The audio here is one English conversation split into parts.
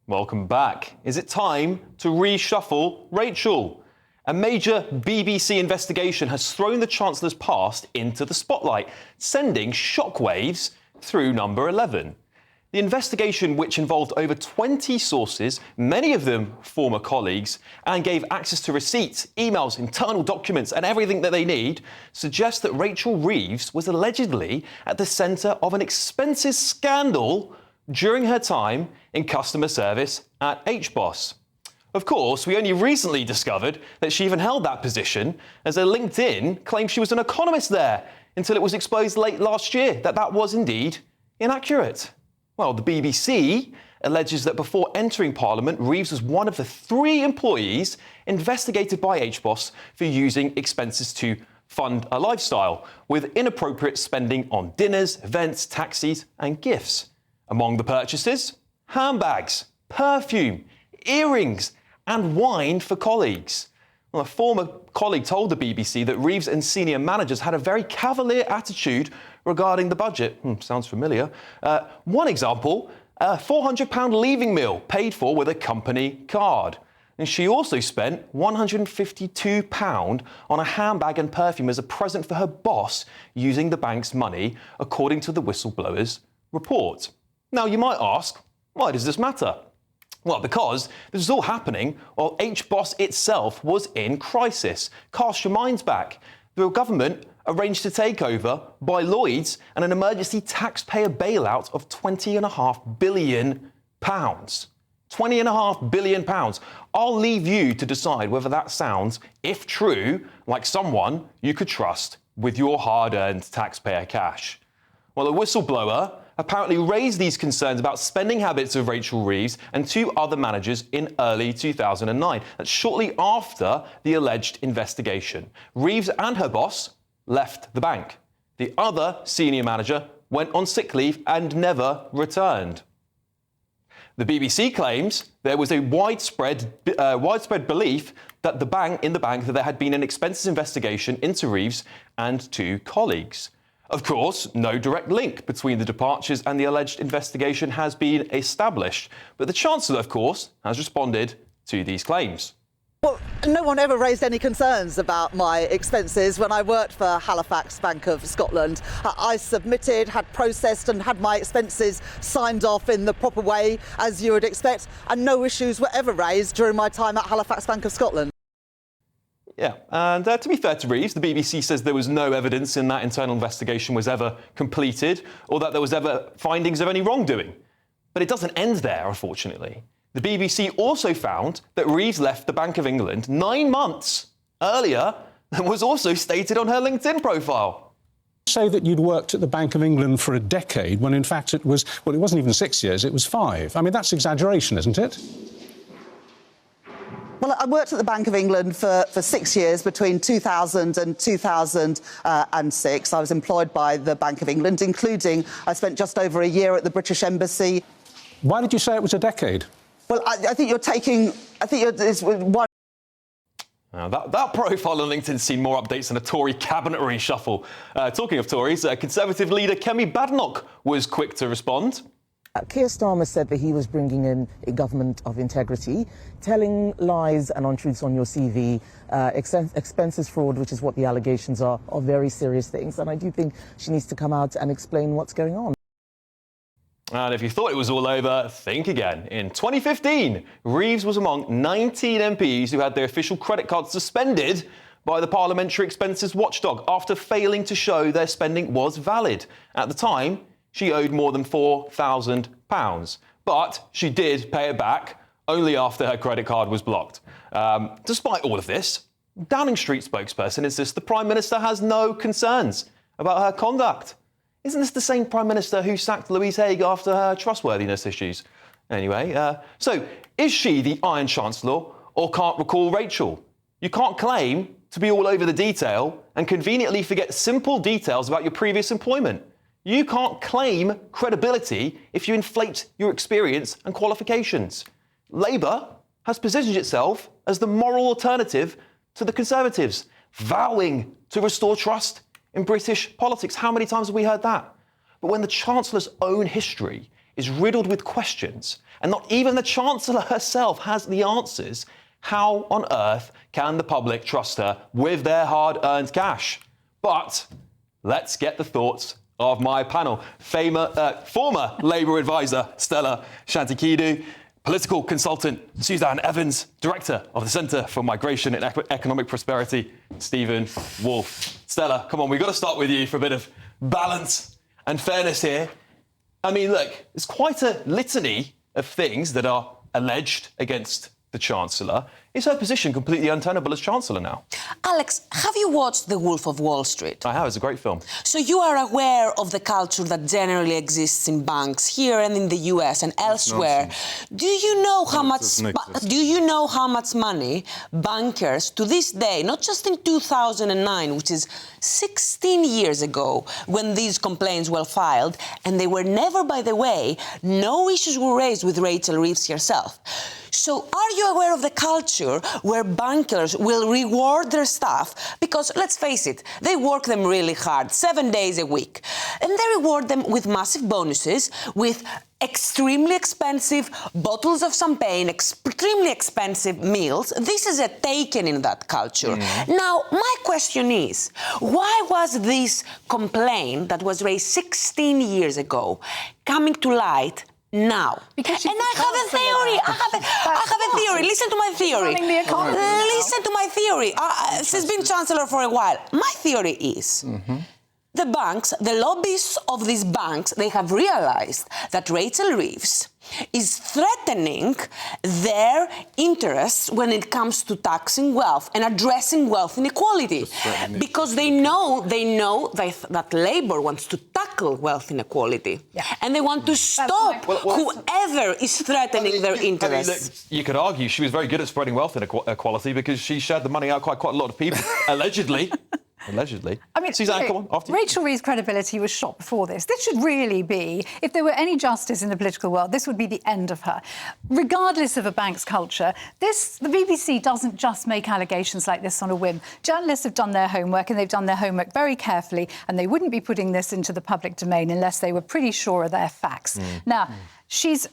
Welcome back. Is it time to reshuffle Rachel? A major BBC investigation has thrown the Chancellor's past into the spotlight, sending shockwaves through Number 11. The investigation, which involved over 20 sources, many of them former colleagues, and gave access to receipts, emails, internal documents and everything that they need, suggests that Rachel Reeves was allegedly at the centre of an expenses scandal during her time in customer service at HBOS. Of course, we only recently discovered that she even held that position, as her LinkedIn claimed she was an economist there, until it was exposed late last year that that was indeed inaccurate. Well, the BBC alleges that before entering Parliament, Reeves was one of the 3 employees investigated by HBOS for using expenses to fund a lifestyle, with inappropriate spending on dinners, events, taxis and gifts. Among the purchases, handbags, perfume, earrings and wine for colleagues. Well, a former colleague told the BBC that Reeves and senior managers had a very cavalier attitude regarding the budget. Sounds familiar. One example, a £400 leaving meal paid for with a company card. And she also spent £152 on a handbag and perfume as a present for her boss using the bank's money, according to the whistleblower's report. Now, you might ask, why does this matter? Well, because this is all happening while HBOS itself was in crisis. Cast your minds back. The government arranged a takeover by Lloyds and an emergency taxpayer bailout of £20.5 billion. £20.5 billion. I'll leave you to decide whether that sounds, if true, like someone you could trust with your hard-earned taxpayer cash. Well, a whistleblower apparently raised these concerns about spending habits of Rachel Reeves and 2 other managers in early 2009. That's shortly after the alleged investigation. Reeves and her boss left the bank. The other senior manager went on sick leave and never returned. The BBC claims there was a widespread belief that that there had been an expenses investigation into Reeves and 2 colleagues. Of course, no direct link between the departures and the alleged investigation has been established, but the Chancellor, of course, has responded to these claims. Well, no one ever raised any concerns about my expenses when I worked for Halifax Bank of Scotland. I submitted, had processed and had my expenses signed off in the proper way, as you would expect, and no issues were ever raised during my time at Halifax Bank of Scotland. Yeah, and to be fair to Reeves, the BBC says there was no evidence in that internal investigation was ever completed or that there was ever findings of any wrongdoing. But it doesn't end there, unfortunately. The BBC also found that Reeves left the Bank of England 9 months earlier than was also stated on her LinkedIn profile. Say that you'd worked at the Bank of England for a decade when in fact it wasn't even 6 years, it was 5. I mean, that's exaggeration, isn't it? Well, I worked at the Bank of England for 6 years, between 2000 and 2006. I was employed by the Bank of England, including I spent just over a year at the British Embassy. Why did you say it was a decade? Well, I think you're taking... it's one... Now, that profile on LinkedIn's seen more updates than a Tory cabinet reshuffle. Talking of Tories, Conservative leader Kemi Badenoch was quick to respond. Keir Starmer said that he was bringing in a government of integrity, telling lies and untruths on your CV, expenses fraud, which is what the allegations are very serious things. And I do think she needs to come out and explain what's going on. And if you thought it was all over, think again. In 2015, Reeves was among 19 MPs who had their official credit cards suspended by the Parliamentary Expenses Watchdog after failing to show their spending was valid. At the time, she owed more than £4,000, but she did pay it back only after her credit card was blocked. Despite all of this, Downing Street spokesperson insists the Prime Minister has no concerns about her conduct. Isn't this the same Prime Minister who sacked Louise Haigh after her trustworthiness issues? Anyway, so is she the Iron Chancellor or can't recall Rachel? You can't claim to be all over the detail and conveniently forget simple details about your previous employment. You can't claim credibility if you inflate your experience and qualifications. Labour has positioned itself as the moral alternative to the Conservatives, vowing to restore trust in British politics. How many times have we heard that? But when the Chancellor's own history is riddled with questions and not even the Chancellor herself has the answers, how on earth can the public trust her with their hard-earned cash? But let's get the thoughts of my panel. Former Labour advisor Stella Shantikidou, political consultant Suzanne Evans, director of the Centre for Migration and Economic Prosperity, Stephen Wolfe. Stella, come on, we've got to start with you for a bit of balance and fairness here. I mean, look, there's quite a litany of things that are alleged against the Chancellor. Is her position completely untenable as Chancellor now? Alex, have you watched The Wolf of Wall Street? I have. It's a great film. So you are aware of the culture that generally exists in banks here and in the US and elsewhere. Do you know how much money bankers to this day, not just in 2009, which is 16 years ago when these complaints were filed, and they were never, by the way, no issues were raised with Rachel Reeves herself. So are you aware of the culture where bankers will reward their staff? Because, let's face it, they work them really hard, 7 days a week. And they reward them with massive bonuses, with extremely expensive bottles of champagne, extremely expensive meals. This is a taken in that culture. Now, my question is, why was this complaint that was raised 16 years ago coming to light now? And I have a theory. I have a theory. Listen to my theory. Listen to my theory. She's been Chancellor for a while. My theory is the banks, the lobbyists of these banks, they have realized that Rachel Reeves is threatening their interests when it comes to taxing wealth and addressing wealth inequality. Because they know that Labour wants to tackle wealth inequality. And they want to stop whoever is threatening their interests. You could argue she was very good at spreading wealth inequality because she shared the money out quite a lot of people, allegedly. Allegedly. I mean, Suzanne, come on, after you. Rachel Reeves' credibility was shot before this. This should really be, if there were any justice in the political world, this would be the end of her. Regardless of a bank's culture, the BBC doesn't just make allegations like this on a whim. Journalists have done their homework, and they've done their homework very carefully, and they wouldn't be putting this into the public domain unless they were pretty sure of their facts. Now, she's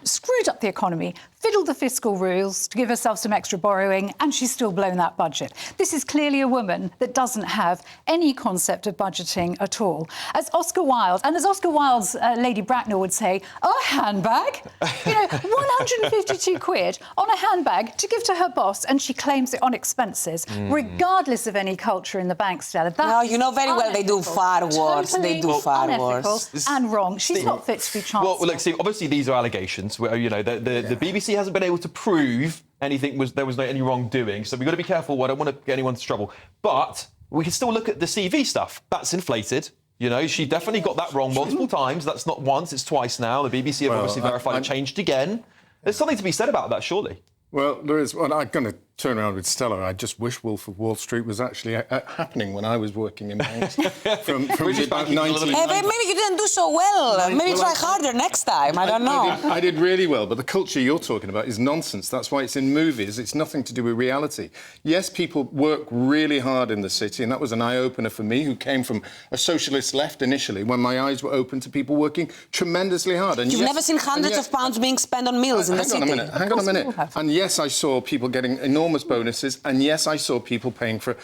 screwed up the economy, fiddled the fiscal rules to give herself some extra borrowing, and she's still blown that budget. This is clearly a woman that doesn't have any concept of budgeting at all. As Oscar Wilde's Lady Bracknell would say, a handbag? 152 quid on a handbag to give to her boss, and she claims it on expenses, regardless of any culture in the bank, Stella. No, you know very well they do far worse. They do far worse. And wrong. She's not fit to be Chancellor. Well, look, Steve, obviously these are allegations. Where, the BBC hasn't been able to prove there was any wrongdoing, so we've got to be careful. I don't want to get anyone into trouble. But we can still look at the CV stuff. That's inflated. She definitely got that wrong multiple times. That's not once, it's twice now. The BBC have obviously verified it changed again. There's something to be said about that, surely. Well, there is. Well, I'm going to turn around with Stella. I just wish Wolf of Wall Street was actually happening when I was working in banks from about 1990. Maybe you didn't do so well. Maybe try harder next time. I don't know. I did really well, but the culture you're talking about is nonsense. That's why it's in movies. It's nothing to do with reality. Yes, people work really hard in the city, and that was an eye-opener for me, who came from a socialist left initially, when my eyes were open to people working tremendously hard. And You've never seen hundreds of pounds being spent on meals in the city. Hang on a minute. And yes, I saw people getting enormous bonuses, and yes, I saw people paying for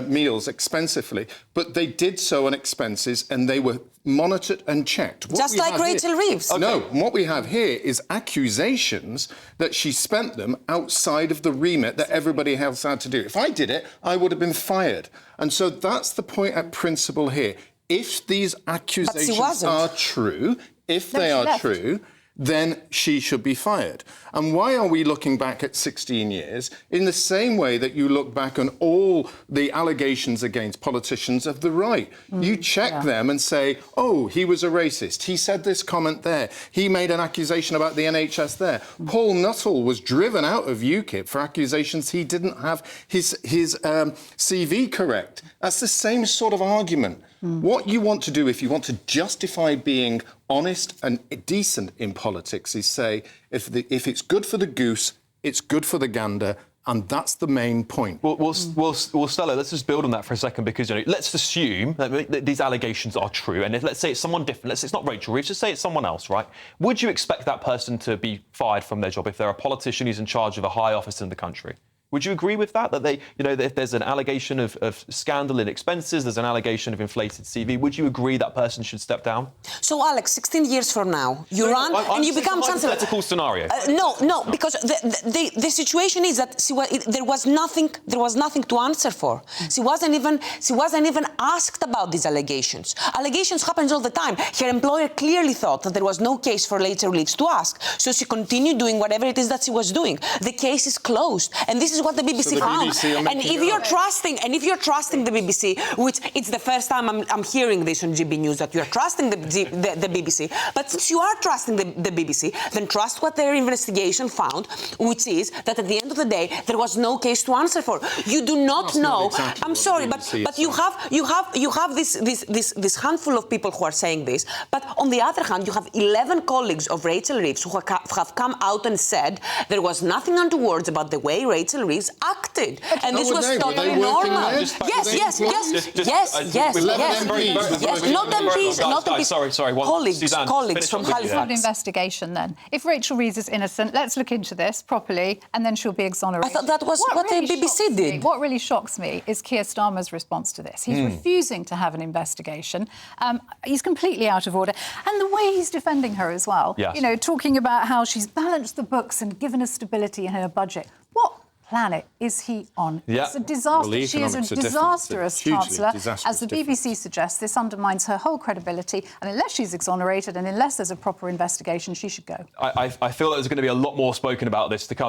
meals expensively, but they did so on expenses, and they were monitored and checked. Just like Rachel Reeves. Okay. No, what we have here is accusations that she spent them outside of the remit that everybody else had to do. If I did it, I would have been fired. And so that's the point at principle here. If these accusations are true, then she should be fired. And why are we looking back at 16 years in the same way that you look back on all the allegations against politicians of the right? You check them and say, oh, he was a racist. He said this comment there. He made an accusation about the NHS there. Paul Nuttall was driven out of UKIP for accusations he didn't have his CV correct. That's the same sort of argument. What you want to do if you want to justify being honest and decent in politics is say, if it's good for the goose, it's good for the gander, And that's the main point. Well, Stella, let's just build on that for a second, because let's assume that these allegations are true, and let's say it's someone different. Let's say it's not Rachel Reeves. Just say it's someone else, right? Would you expect that person to be fired from their job if they're a politician who's in charge of a high office in the country? Would you agree with that? That they, that if there's an allegation of scandal in expenses, there's an allegation of inflated CV, would you agree that person should step down? So, Alex, 16 years from now, you run and you become Chancellor. Hypothetical scenario. No, because the situation is that there was nothing to answer for. She wasn't even asked about these allegations. Allegations happens all the time. Her employer clearly thought that there was no case for later Reeves to ask, so she continued doing whatever it is that she was doing. The case is closed, and this is what the BBC found. And if you're trusting the BBC, which it's the first time I'm hearing this on GB News, that you're trusting the BBC, but since you are trusting the BBC, then trust what their investigation found, which is that at the end of the day there was no case to answer for. You do not know. Exactly I'm sorry, but you have this handful of people who are saying this, but on the other hand, you have 11 colleagues of Rachel Reeves who have come out and said there was nothing untoward about the way Rachel Reeves acted, and this was totally normal. Yes. Not MPs. Sorry. Colleagues from Halifax. Investigation then. If Rachel Reeves is innocent, let's look into this properly, and then she'll be exonerated. I thought that was what the BBC did. What really shocks me is Keir Starmer's response to this. He's refusing to have an investigation. He's completely out of order, and the way he's defending her as well. Yes. Talking about how she's balanced the books and given us stability in her budget. What planet is he on? Yeah. It's a disaster. Well, she is a disastrous Chancellor. As the BBC suggests, this undermines her whole credibility, and unless she's exonerated and unless there's a proper investigation, she should go. I feel that there's going to be a lot more spoken about this to come.